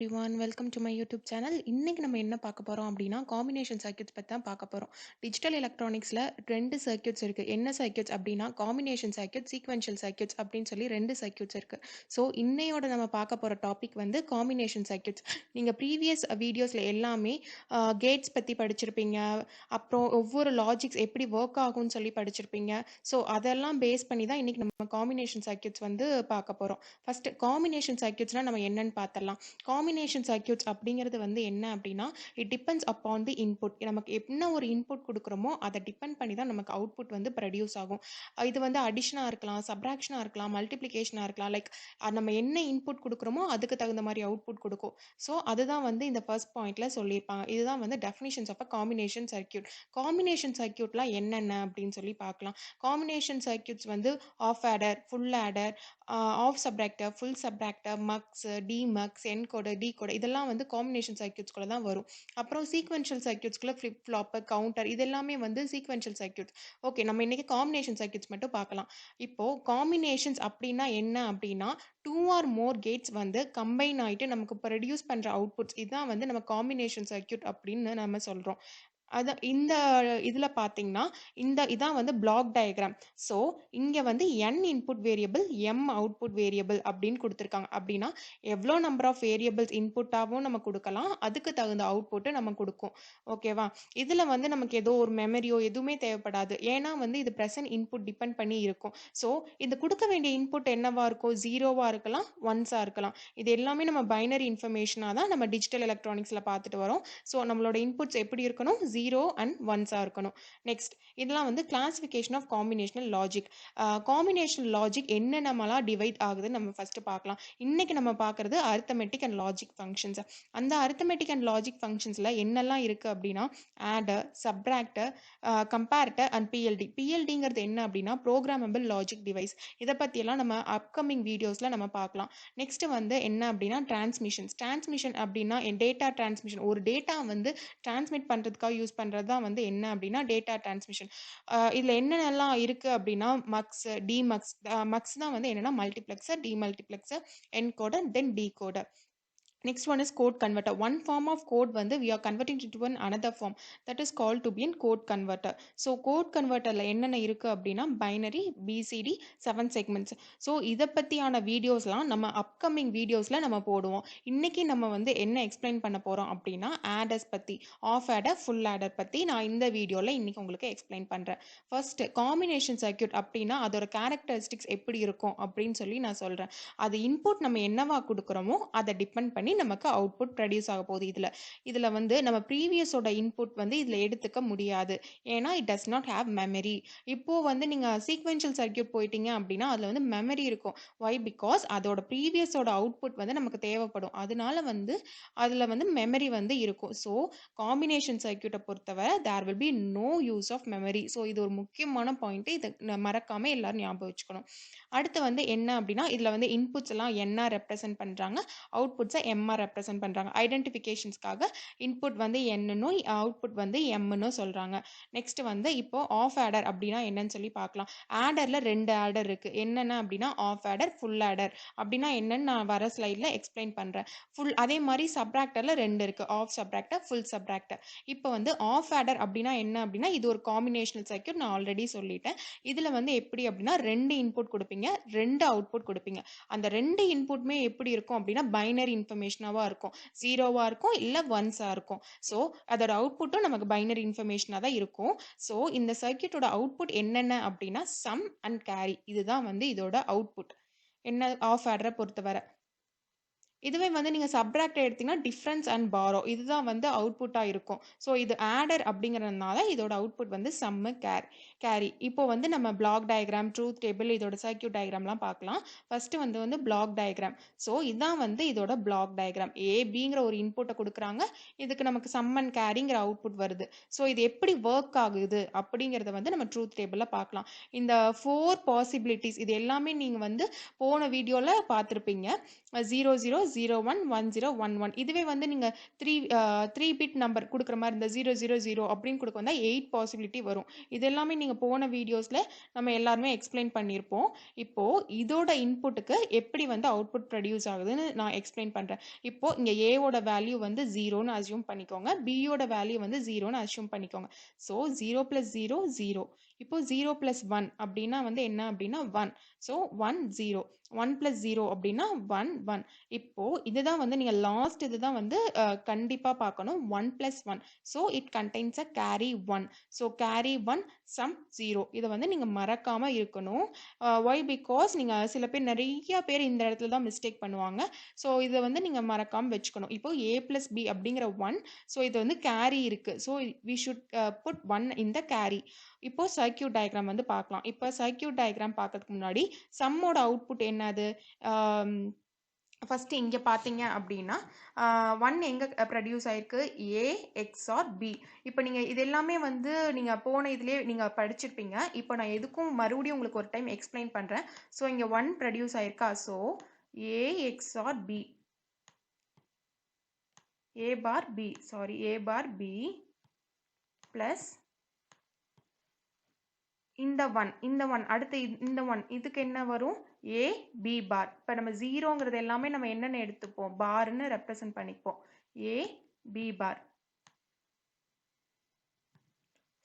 Everyone welcome to my YouTube channel. இன்னைக்கு நம்ம என்ன பார்க்க போறோம் அப்படின்னா, காம்பினேஷன் சர்க்யூட்ஸ் பத்தி தான் பார்க்க போறோம். டிஜிட்டல் எலக்ட்ரானிக்ஸ்ல 2 சர்க்யூட்ஸ் இருக்கு. என்ன சர்க்யூட்ஸ் அப்படின்னா, காம்பினேஷன் சர்க்யூட், சீக்வென்ஷியல் சர்க்யூட்ஸ் அப்படின்னு சொல்லி 2 சர்க்யூட்ஸ் இருக்கு. ஸோ இன்னையோட நம்ம பார்க்க போற டாபிக் வந்து காம்பினேஷன் சர்க்யூட்ஸ். நீங்க ப்ரீவியஸ் வீடியோஸ்ல எல்லாமே கேட்ஸ் பத்தி படிச்சிருப்பீங்க. அப்புறம் ஒவ்வொரு லாஜிக்ஸ் எப்படி ஒர்க் ஆகும்னு சொல்லி படிச்சிருப்பீங்க. ஸோ அதெல்லாம் பேஸ் பண்ணி தான் இன்னைக்கு நம்ம காம்பினேஷன் சர்க்யூட்ஸ் வந்து பார்க்க போறோம். ஃபர்ஸ்ட் காம்பினேஷன் சர்க்யூட்ஸ்னா நம்ம என்னன்னு பார்த்தரலாம். காம்பினேஷன் சர்க்யூட்ஸ் அப்படிங்கிறது வந்து என்ன அப்படின்னா, it depends upon the input. நமக்கு என்ன ஒரு இன்புட் கொடுக்குறோமோ அதை டிபெண்ட் பண்ணி தான் நமக்கு அவுட்புட் வந்து ப்ரொடியூஸ் ஆகும். இது வந்து அடிஷனாக இருக்கலாம், சப்ராக்ஷனாக இருக்கலாம், மல்டிப்ளிகேஷனாக இருக்கலாம். லைக் நம்ம என்ன இன்புட் கொடுக்குறோமோ அதுக்கு தகுந்த மாதிரி அவுட்புட் கொடுக்கும். ஸோ அதுதான் வந்து இந்த ஃபர்ஸ்ட் பாயிண்ட்ல சொல்லியிருப்பாங்க. இதுதான் வந்து definitions of a combination circuit. Combination சர்க்யூட்லாம் என்னென்ன அப்படின்னு சொல்லி பார்க்கலாம். காம்பினேஷன் சர்க்யூட்ஸ் வந்து half adder, full adder, half subtractor, full subtractor, mux, demux, encoder, decoder இதெல்லாம் வந்து காம்பினேஷன் சர்க்யூட்ஸ்குள்ள தான் வரும். அப்புறம் சீக்வென்ஷியல் சர்க்யூட்ஸ்குள்ள ஃபிளிப் ஃப்ளாப்பர், கவுண்டர் இதெல்லாமே வந்து சீக்வென்ஷியல் சர்க்யூட்ஸ். ஓகே, நம்ம இன்னைக்கு காம்பினேஷன் சர்க்யூட்ஸ் மட்டும் பார்க்கலாம். இப்போ காம்பினேஷன்ஸ் அப்படின்னா என்ன அப்படின்னா, 2 ஆர் மோர் கேட்ஸ் வந்து கம்பைன் ஆயிட்டு நமக்கு ப்ரொடியூஸ் பண்ற அவுட்புட்ஸ் இதான் வந்து நம்ம காம்பினேஷன் சர்க்யூட் அப்படின்னு நம்ம சொல்றோம். அதான் இந்த இதுல பார்த்தீங்கன்னா, இதான் வந்து பிளாக் டயக்ராம். ஸோ இங்க வந்து n input variable, m output variable அப்படின்னு கொடுத்துருக்காங்க. அப்படின்னா எவ்வளோ நம்பர் ஆஃப் வேரியபிள்ஸ் இன்புட்டாகவும் நம்ம கொடுக்கலாம், அதுக்கு தகுந்த அவுட்புட்டு நம்ம கொடுக்கும். ஓகேவா? இதுல வந்து நமக்கு ஏதோ ஒரு மெமரியோ எதுவுமே தேவைப்படாது. ஏன்னா வந்து இது ப்ரெசன்ட் இன்புட் டிபெண்ட் பண்ணி இருக்கும். ஸோ இது கொடுக்க வேண்டிய இன்புட் என்னவா இருக்கும்? 0வா இருக்கலாம், 1ஸா இருக்கலாம். இது எல்லாமே நம்ம பைனரி இன்ஃபர்மேஷனாக தான் நம்ம டிஜிட்டல் எலக்ட்ரானிக்ஸ்ல பார்த்துட்டு வரோம். ஸோ நம்மளோட இன்புட்ஸ் எப்படி இருக்கணும்? 0 அண்ட் 1ஸா இருக்கணும். நெக்ஸ்ட் இதெல்லாம் வந்து classification of combinational logic. Combinational logic என்னென்னலாம் டிவைட் ஆகுதுன்னு நம்ம ஃபர்ஸ்ட் பார்க்கலாம். இன்னைக்கு நம்ம பார்க்கறது அரித்தமெட்டிக் அண்ட் லாஜிக் ஃபங்க்ஷன்ஸ். அந்த அரித்தமெட்டிக் அண்ட் லாஜிக் ஃபங்க்ஷன்ஸ்ல என்னெல்லாம் இருக்கு அப்படின்னா, adder, subtractor, comparator and PLD. பிஎல்டிங்கிறது என்ன அப்படின்னா ப்ரோக்ராமபிள் லாஜிக் டிவைஸ். இதை பற்றியெல்லாம் நம்ம அப்கமிங் வீடியோஸில் நம்ம பார்க்கலாம். நெக்ஸ்ட் வந்து என்ன அப்படின்னா டிரான்ஸ்மிஷன் அப்படின்னா டேட்டா டிரான்ஸ்மிஷன். ஒரு டேட்டா வந்து டிரான்ஸ்மிட் பண்ணுறதுக்காக யூஸ் பண்ணுறது தான் வந்து என்ன அப்படின்னா டேட்டா டிரான்ஸ்மிஷன். இதில் என்னென்னலாம் இருக்குது அப்படின்னா மக்ஸ், டிமக்ஸ். மக்ஸ் தான் வந்து என்னென்னா multiplexer, demultiplexer, encoder, then decoder. Next one is code converter. One form of code வந்து we are converting it to another form that is called to be in code converter. So code converterல என்னென்ன இருக்கு அப்படின்னா binary, PCT, 7 segments. So இதை பற்றியான வீடியோஸ்லாம் நம்ம upcoming வீடியோஸில் நம்ம போடுவோம். இன்னைக்கு நம்ம வந்து என்ன எக்ஸ்பிளைன் பண்ண போகிறோம் அப்படின்னா ஆடர்ஸ் பற்றி, ஆஃப் ஆடர், ஃபுல் ஆடர் பற்றி நான் இந்த வீடியோவில் இன்னைக்கு உங்களுக்கு எக்ஸ்பிளைன் பண்ணுறேன். ஃபர்ஸ்ட் காம்பினேஷன் சர்க்யூட் அப்படின்னா அதோட கேரக்டரிஸ்டிக்ஸ் எப்படி இருக்கும் அப்படின்னு சொல்லி நான் சொல்கிறேன். அது இன்புட் நம்ம என்னவா கொடுக்குறோமோ அதை டிபெண்ட் பண்ணி நமக்கு அவுட்புட் ப்ரொடியூஸ் ஆக போகுது. இதில் வந்து நம்ம ப்ரீவியஸோட இன்புட் வந்து இதில் எடுத்துக்க முடியாது. ஏன்னா it does not have memory. இப்போது வந்து நீங்கள் சீக்வென்ஷியல் சர்க்யூட் போயிட்டீங்க அப்படின்னா அதில் வந்து மெமரி இருக்கும். ஒய்? பிகாஸ் அதோட ப்ரீவியஸோட அவுட்புட் வந்து நமக்கு தேவைப்படும். அதனால வந்து அதில் வந்து மெமரி வந்து இருக்கும். ஸோ காம்பினேஷன் சர்க்யூட்டை பொறுத்தவரை there will be no use of memory. So இது ஒரு முக்கியமான பாயிண்ட். இதை மறக்காமல் எல்லாரும் ஞாபகம் வச்சுக்கணும். அடுத்து வந்து என்ன அப்படின்னா இதில் வந்து இன்புட்ஸ் எல்லாம் என்ன ரெப்ரசென்ட் பண்ணுறாங்க, அவுட்புட்ஸை எம்மா ரெப்ரசென்ட் பண்ணுறாங்க. ஐடென்டிஃபிகேஷன்ஸ்க்காக இன்புட் வந்து என்னன்னு, அவுட்புட் வந்து எம்னு சொல்கிறாங்க. நெக்ஸ்ட் வந்து இப்போ ஆஃப் ஆடர் அப்படின்னா என்னன்னு சொல்லி பார்க்கலாம். ஆடரில் 2 ஆடர் இருக்குது. என்னென்ன அப்படின்னா ஆஃப் ஆடர், ஃபுல் ஆடர். அப்படின்னா என்னன்னு நான் வர ஸ்லைடில் எக்ஸ்பிளைன் பண்ணுறேன். அதே மாதிரி சப்ராக்டரில் 2 இருக்குது. Half subtractor, full subtractor. இப்போ வந்து ஆஃப் ஆடர் அப்படின்னா என்ன அப்படின்னா இது ஒரு காம்பினேஷனல் சர்க்யூட். நான் ஆல்ரெடி சொல்லிட்டேன். இதில் வந்து எப்படி அப்படின்னா 2 இன்புட் கொடுப்பீங்க, 2 அவுட்புட் கொடுப்பீங்க. அந்த 2 இன்புட்மே எப்படி இருக்கும் அப்படின்னா பைனரி இன்ஃபர்மேஷனாவா இருக்கும். 0வா இருக்கும், இல்லை 1ஸா இருக்கும். ஸோ அதோட அவுட்புட்டும் நமக்கு பைனரி இன்ஃபர்மேஷனாக தான் இருக்கும். ஸோ இந்த சர்க்யூட்டோட அவுட்புட் என்னென்ன அப்படின்னா சம் அண்ட் கேரி. இதுதான் வந்து இதோட அவுட்புட் என்ன ஆஃப் ஆடரை பொறுத்தவரை. இதுவே வந்து நீங்கள் சப்ராக்ட் எடுத்தீங்கன்னா டிஃப்ரென்ஸ் அண்ட் பாரோ இதுதான் வந்து அவுட்புட்டாக இருக்கும். ஸோ இது ஆடர் அப்படிங்கிறதுனால இதோட அவுட்புட் வந்து சம்மு கேரி. இப்போ வந்து நம்ம பிளாக் டயக்ராம், ட்ரூத் டேபிள், இதோட சர்க்யூட் டயக்ராம்லாம் பார்க்கலாம். ஃபர்ஸ்ட் வந்து பிளாக் டயக்ராம். ஸோ இதான் வந்து இதோட பிளாக் டயக்ராம். ஏபிங்கிற ஒரு இன்புட்டை கொடுக்குறாங்க, இதுக்கு நமக்கு சம் அண்ட் கேரிங்கிற அவுட்புட் வருது. ஸோ இது எப்படி ஒர்க் ஆகுது அப்படிங்கிறத வந்து நம்ம ட்ரூத் டேபிளில் பார்க்கலாம். இந்த 4 பாசிபிலிட்டிஸ் இது எல்லாமே நீங்கள் வந்து போன வீடியோவில் பார்த்துருப்பீங்க. 0 0 0011011. இதுவே வந்து நீங்க 3 பிட் நம்பர் குடுக்குற மாரி இந்த 000 அப்படின்னு குடுக்க வந்தா 8 பாசிபிலிட்டி வரும். இது எல்லாமே நீங்க போன வீடியோஸ்ல நம்ம எல்லாருமே எக்ஸ்பிளைன் பண்ணியிருப்போம். இப்போ இதோட இன்புட்டுக்கு எப்படி வந்து அவுட்புட் ப்ரொடியூஸ் ஆகுதுன்னு நான் எக்ஸ்பிளைன் பண்றேன். இப்போ இங்க A ஓட வேல்யூ வந்து 0ன்னு அஸ்யூம் பண்ணிக்கோங்க. B யோட வேல்யூ வந்து 0ன்னு அஸ்யூம் பண்ணிக்கோங்க. ஸோ 0 + 0 0. இப்போ 0 + 1 அப்படின்னா வந்து என்ன அப்படின்னா 1. ஸோ 1 0. 1 + 0 அப்படின்னா 1 1. இப்போ இதுதான் வந்து நீங்க லாஸ்ட் இதுதான் வந்து கண்டிப்பா பார்க்கணும். 1 + 1. So it contains a carry 1. So carry 1 sum 0. இதை வந்து நீங்க மறக்காம இருக்கணும். ஒய் பிகாஸ் நீங்க சில பேர் நிறைய பேர் இந்த இடத்துல தான் மிஸ்டேக் பண்ணுவாங்க. ஸோ இதை வந்து நீங்க மறக்காம வச்சுக்கணும். இப்போ A + B அப்படிங்கிற 1. ஸோ இது வந்து கேரி இருக்கு. So we should put 1 in the carry. இப்போ சர்க்யூட் டயக்ராம் வந்து பார்க்கலாம். இப்போ சர்க்யூட் டயக்ராம் பார்க்கறதுக்கு முன்னாடி சம்மோட அவுட்புட் என்னது? ஃபர்ஸ்ட் இங்க பார்த்தீங்க அப்படின்னா 1 எங்க ப்ரொடியூஸ் ஆயிருக்கு? A XOR B. இப்போ நீங்க இது எல்லாமே வந்து நீங்க போன இதுலயே நீங்க படிச்சிருப்பீங்க. இப்போ நான் எதுக்கும் மறுபடியும் உங்களுக்கு ஒரு டைம் எக்ஸ்பிளைன் பண்றேன். ஸோ இங்க 1 ப்ரொடியூஸ் ஆயிருக்கா? So A XOR B. A bar B. Sorry, A bar B plus இந்த 1 அடுத்து இந்த 1 இதுக்கு என்ன வரும்? A B bar. இப்போ நம்ம 0ங்கிறது எல்லாமே நம்ம என்னன்னு எடுத்துப்போம்? பார்னு ரெப்ரசன்ட் பண்ணிப்போம். A B bar.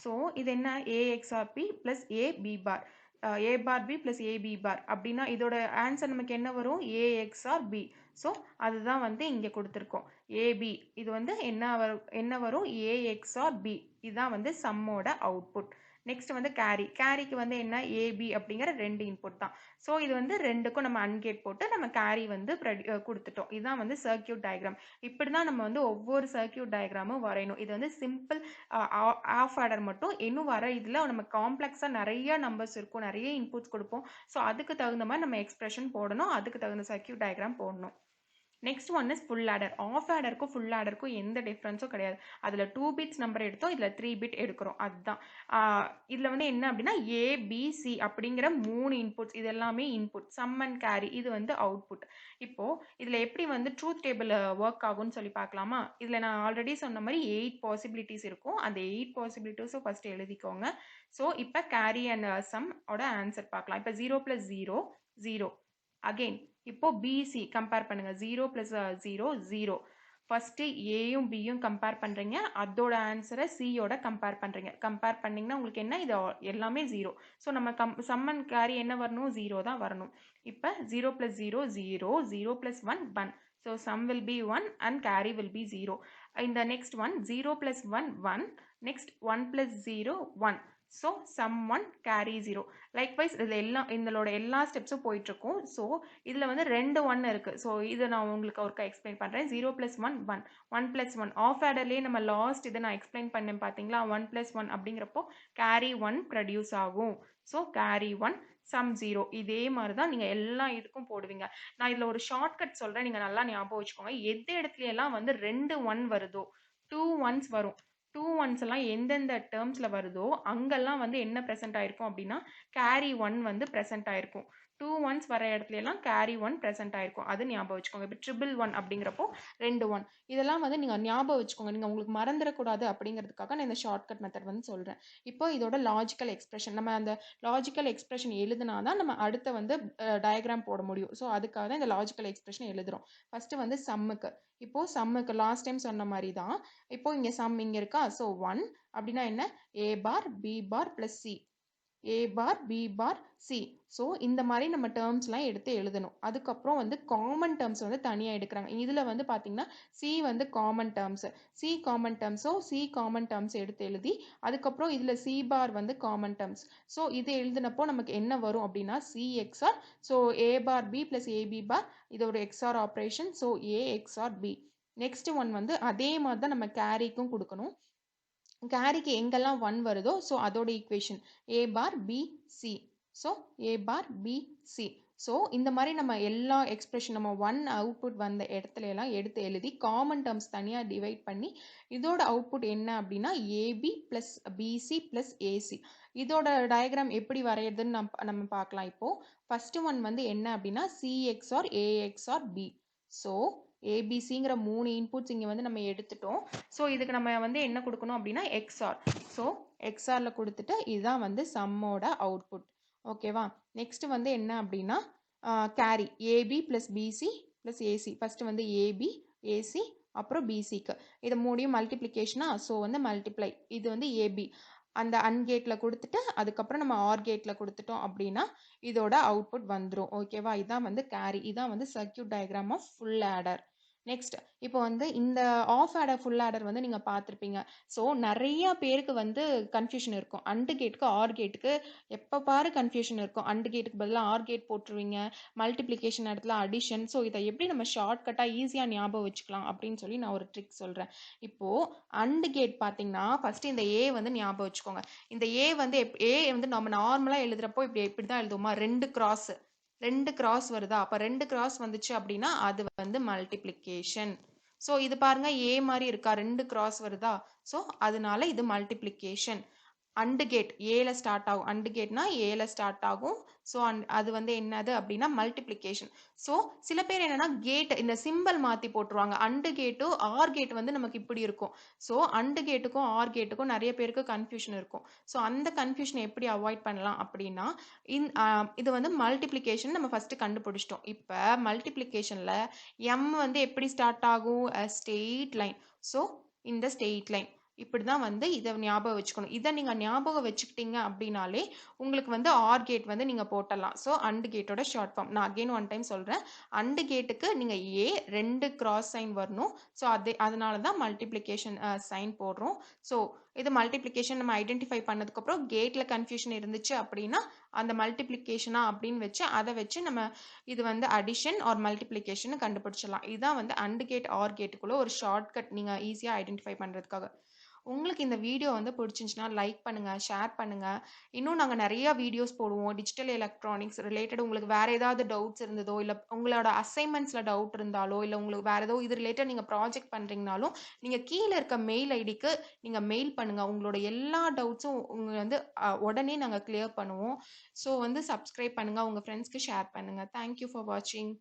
ஸோ இது என்ன? A XOR P plus A B bar. A bar B plus A B bar அப்படின்னா இதோட ஆன்சர் நமக்கு என்ன வரும்? A XOR B. ஸோ அதுதான் வந்து இங்கே கொடுத்துருக்கோம். AB இது வந்து என்ன வரும்? A XOR B. இதுதான் வந்து சம்மோட அவுட்புட். நெக்ஸ்ட் வந்து கேரிக்கு வந்து என்ன? AB அப்படிங்கிற 2 இன்புட் தான். ஸோ இது வந்து ரெண்டுக்கும் நம்ம அன்கேட் போட்டு நம்ம கேரி வந்து கொடுத்துட்டோம். இதுதான் வந்து சர்க்யூட் டயக்ராம். இப்படி தான் நம்ம வந்து ஒவ்வொரு சர்க்யூட் டயக்ராமும் வரையணும். இது வந்து சிம்பிள் ஆஃப் ஆர்டர் மட்டும். இன்னும் வர இதில் நம்ம காம்ப்ளெக்ஸாக நிறைய நம்பர்ஸ் இருக்கும், நிறைய இன்புட்ஸ் கொடுப்போம். ஸோ அதுக்கு தகுந்த மாதிரி நம்ம எக்ஸ்பிரஷன் போடணும், அதுக்கு தகுந்த சர்க்யூட் டயக்ராம் போடணும். Next one is full adder. Half ஆடருக்கும் ஃபுல் ஆடருக்கும் எந்த டிஃப்ரென்ஸும் கிடையாது. அதில் 2 பிட்ஸ் நம்பர் எடுத்தோம், இதில் 3 பிட் எடுக்கிறோம். அதுதான் இதில் வந்து என்ன அப்படின்னா ABC அப்படிங்கிற 3 இன்புட்ஸ். இது எல்லாமே இன்புட். சம் அண்ட் கேரி இது வந்து அவுட்புட். இப்போது இதில் எப்படி வந்து ட்ரூத் டேபிள் ஒர்க் ஆகும்னு சொல்லி பார்க்கலாமா? இதில் நான் ஆல்ரெடி சொன்ன மாதிரி 8 பாசிபிலிட்டிஸ் இருக்கும். அந்த 8 பாசிபிலிட்டிஸும் ஃபஸ்ட்டு எழுதிக்கோங்க. ஸோ இப்போ கேரி அண்ட் சம் ஓட ஆன்சர் பார்க்கலாம். இப்போ 0 + 0 0. அகெயின் இப்போ பிசி கம்பேர் பண்ணுங்க. 0 + 0 0. ஃபர்ஸ்ட் ஏயும் பியும் கம்பேர் பண்றீங்க, அதோட ஆன்சரை சியோட கம்பேர் பண்றீங்க. கம்பேர் பண்ணீங்கன்னா உங்களுக்கு என்ன? இது எல்லாமே 0. ஸோ நம்ம சம் அண்ட் கேரி என்ன வரணும்? 0 தான் வரணும். இப்போ 0 + 0 0 0 + 1 1. So sum will be 1 and carry will be 0. In the next one 0 + 1 1. Next 1 + 0 1. So sum 1 carry 0. Likewise இதில் இதோட எல்லா ஸ்டெப்ஸும் போயிட்டுருக்கும். ஸோ இதில் வந்து 2 1 இருக்குது. ஸோ இதை நான் உங்களுக்கு ஒருக்கா எக்ஸ்பிளைன் பண்ணுறேன். 0 + 1 1. 1 + 1 ஆஃப் ஆர்டர்லேயே நம்ம லாஸ்ட் இதை நான் எக்ஸ்பிளைன் பண்ணேன் பார்த்தீங்களா? 1 + 1 அப்படிங்கிறப்போ கேரி 1 ப்ரொடியூஸ் ஆகும். So carry 1 sum 0. இதே மாதிரி தான் நீங்கள் எல்லா இதுக்கும் போடுவீங்க. நான் இதில் ஒரு ஷார்ட்கட் சொல்கிறேன், நீங்கள் நல்லா ஞாபகம் வச்சுக்கோங்க. எந்த இடத்துலையெல்லாம் வந்து 2 1 வருதோ 2 1s வரும். 2 1s எல்லாம் எந்தெந்த டேர்ம்ஸில் வருதோ அங்கெல்லாம் வந்து என்ன ப்ரெசென்ட் ஆயிருக்கும் அப்படின்னா கேரி 1 வந்து ப்ரெசென்ட் ஆயிருக்கும். 2 1s வர இடத்துல எல்லாம் கேரி 1 ப்ரெசென்ட் ஆயிருக்கும். அது ஞாபகம் வச்சுக்கோங்க. இப்போ 111 அப்படிங்கிறப்போ 2 1. இதெல்லாம் வந்து நீங்கள் ஞாபகம் வச்சுக்கோங்க. நீங்கள் உங்களுக்கு மறந்துடக்கூடாது அப்படிங்கிறதுக்காக நான் இந்த ஷார்ட்கட் மெத்தட் வந்து சொல்கிறேன். இப்போ இதோட லாஜிக்கல் எக்ஸ்பிரஷன், நம்ம அந்த லாஜிக்கல் எக்ஸ்பிரஷன் எழுதுனா தான் நம்ம அடுத்த வந்து டயக்ராம் போட முடியும். ஸோ அதுக்காக தான் இந்த லாஜிக்கல் எக்ஸ்பிரஷன் எழுதுகிறோம். ஃபஸ்ட்டு வந்து சம்முக்கு. இப்போது சம்முக்கு லாஸ்ட் டைம் சொன்ன மாதிரி தான். இப்போ இங்கே சம் இங்கே இருக்கா? ஸோ 1 அப்படின்னா என்ன? A bar B bar plus C. A bar B bar C. So இந்த மாதிரி நம்ம டேர்ம்ஸ்லாம் எடுத்து எழுதணும். அதுக்கப்புறம் வந்து காமன் டேர்ம்ஸ் வந்து தனியாக எடுக்கிறாங்க. இதில் வந்து பார்த்தீங்கன்னா C வந்து காமன் டேர்ம்ஸு. C காமன் டேர்ம்ஸோ C காமன் டேர்ம்ஸ் எடுத்து எழுதி அதுக்கப்புறம் இதில் C பார் வந்து காமன் டேர்ம்ஸ். ஸோ இது எழுதினப்போ நமக்கு என்ன வரும் அப்படின்னா C XOR. So A bar B plus AB bar இது ஒரு XOR operation. So A XOR B. Next one வந்து அதே மாதிரி தான் நம்ம கேரிக்கும் கொடுக்கணும். கேரிக்கு எங்கெல்லாம் 1 வருதோ ஸோ அதோட equation A bar B C. So A bar B C. So இந்த மாதிரி நம்ம எல்லா எக்ஸ்பிரஷன் நம்ம 1 அவுட்புட் வந்த இடத்துல எல்லாம் எடுத்து எழுதி காமன் டேர்ம்ஸ் தனியாக டிவைட் பண்ணி இதோட அவுட்புட் என்ன அப்படின்னா AB + BC + AC. இதோட டயக்ராம் எப்படி வரையிறதுன்னு நம்ம பார்க்கலாம். இப்போது ஃபஸ்ட்டு ஒன் வந்து என்ன அப்படின்னா C XOR A XOR B. So ஏபிசிங்கிற 3 இன்புட்ஸ் இங்கே வந்து நம்ம எடுத்துட்டோம். ஸோ இதுக்கு நம்ம வந்து என்ன கொடுக்கணும் அப்படின்னா எக்ஸ்ஆர். ஸோ எக்ஸ்ஆரில் கொடுத்துட்டு இதுதான் வந்து சம்மோட அவுட்புட். ஓகேவா? நெக்ஸ்ட் வந்து என்ன அப்படின்னா carry AB plus BC plus AC. First வந்து ஏபி ஏசி அப்புறம் பிசிக்கு இது மூணையும் மல்டிப்ளிகேஷனா. ஸோ வந்து மல்டிப்ளை இது வந்து ஏபி அந்த அன்கேட்டில் கொடுத்துட்டு அதுக்கப்புறம் நம்ம ஆர் கேட்டில் கொடுத்துட்டோம் அப்படின்னா இதோட அவுட்புட் வந்துடும். ஓகேவா? இதான் வந்து கேரி. இதான் வந்து circuit diagram of full adder. Next இப்போ வந்து இந்த ஆஃப் ஆடர் ஃபுல் ஆடர் வந்து நீங்கள் பார்த்துருப்பீங்க. ஸோ நிறைய பேருக்கு வந்து கன்ஃபியூஷன் இருக்கும். அண்டு கேட்டுக்கு ஆர் கேட்டுக்கு எப்போ பாரு கன்ஃபியூஷன் இருக்கும். அண்டு கேட்டுக்கு பதிலாக ஆர் கேட் போட்டுருவீங்க, மல்டிப்ளிகேஷன் இடத்துல அடிஷன். ஸோ இதை எப்படி நம்ம ஷார்ட்கட்டாக ஈஸியாக ஞாபகம் வச்சுக்கலாம் அப்படின்னு சொல்லி நான் ஒரு ட்ரிக் சொல்கிறேன். இப்போது அண்டு கேட் பார்த்தீங்கன்னா ஃபஸ்ட்டு இந்த ஏ வந்து ஞாபகம் வச்சுக்கோங்க. இந்த ஏ வந்து ஏ வந்து நம்ம நார்மலாக எழுதுறப்போ இப்படி தான் எழுதுவோமா, 2 கிராஸ் வருதா, அப்போ 2 கிராஸ் வந்துச்சு அப்படின்னா அது வந்து மல்டிப்ளிகேஷன். ஸோ இது பாருங்க ஏ மாதிரி இருக்கா, 2 கிராஸ் வருதா, ஸோ அதனால இது மல்டிப்ளிகேஷன். அண்டு கேட் ஏல ஸ்டார்ட் ஆகும். அண்டு கேட்னா ஏல ஸ்டார்ட் ஆகும். ஸோ அது வந்து என்னது அப்படின்னா மல்டிப்ளிகேஷன். ஸோ சில பேர் என்னன்னா கேட் இந்த சிம்பிள் மாற்றி போட்டுருவாங்க. அண்டு கேட்டும் ஆர் கேட் வந்து நமக்கு இப்படி இருக்கும். ஸோ அண்டு கேட்டுக்கும் ஆர் கேட்டுக்கும் நிறைய பேருக்கு கன்ஃபியூஷன் இருக்கும். ஸோ அந்த கன்ஃபியூஷனை எப்படி அவாய்ட் பண்ணலாம் அப்படின்னா இது வந்து மல்டிப்ளிகேஷன் நம்ம ஃபஸ்ட்டு கண்டுபிடிச்சிட்டோம். இப்போ மல்டிப்ளிகேஷனில் எம் வந்து எப்படி ஸ்டார்ட் ஆகும், ஸ்ட்ரெயிட் லைன். ஸோ இந்த ஸ்ட்ரெயிட் லைன் இப்படி தான் வந்து இதை ஞாபகம் வச்சுக்கணும். இதை நீங்கள் ஞாபகம் வச்சுக்கிட்டீங்க அப்படின்னாலே உங்களுக்கு வந்து ஆர் கேட் வந்து நீங்கள் போட்டலாம். ஸோ அண்டு கேட்டோட ஷார்ட் ஃபார்ம் நான் அகெயின் ஒன் டைம் சொல்கிறேன். அண்டு கேட்டுக்கு நீங்கள் ஏ 2 கிராஸ் சைன் வரணும். ஸோ அதனால தான் மல்டிப்ளிகேஷன் சைன் போடுறோம். ஸோ இது மல்டிப்ளிகேஷன் நம்ம ஐடென்டிஃபை பண்ணதுக்கப்புறம் கேட்டில் கன்ஃபியூஷன் இருந்துச்சு அப்படின்னா அந்த மல்டிப்ளிகேஷனா அப்படின்னு வச்சு அதை வச்சு நம்ம இது வந்து அடிஷன் ஆர் மல்டிப்ளிகேஷன் கண்டுபிடிச்சிடலாம். இதுதான் வந்து அண்டு கேட் ஆர் கேட்டுக்குள்ள ஒரு ஷார்ட்கட் நீங்கள் ஈஸியாக ஐடென்டிஃபை பண்ணுறதுக்காக. உங்களுக்கு இந்த வீடியோ வந்து பிடிச்சிருந்துச்சுன்னா லைக் பண்ணுங்கள், ஷேர் பண்ணுங்கள். இன்னும் நாங்கள் நிறைய வீடியோஸ் போடுவோம் டிஜிட்டல் எலக்ட்ரானிக்ஸ் ரிலேட்டட். உங்களுக்கு வேறு ஏதாவது டவுட்ஸ் இருந்ததோ, இல்லை உங்களோட அசைன்மெண்ட்ஸில் டவுட் இருந்தாலோ, இல்லை உங்களுக்கு வேறு ஏதோ இது ரிலேட்டட் நீங்கள் ப்ராஜெக்ட் பண்ணுறீங்கனாலும் நீங்கள் கீழே இருக்க மெயில் ஐடிக்கு நீங்கள் மெயில் பண்ணுங்கள். உங்களோட எல்லா டவுட்ஸும் உங்கள் வந்து உடனே நாங்கள் கிளியர் பண்ணுவோம். ஸோ வந்து சப்ஸ்கிரைப் பண்ணுங்கள், உங்கள் ஃப்ரெண்ட்ஸ்க்கு ஷேர் பண்ணுங்கள். தேங்க்யூ ஃபார் வாட்சிங்.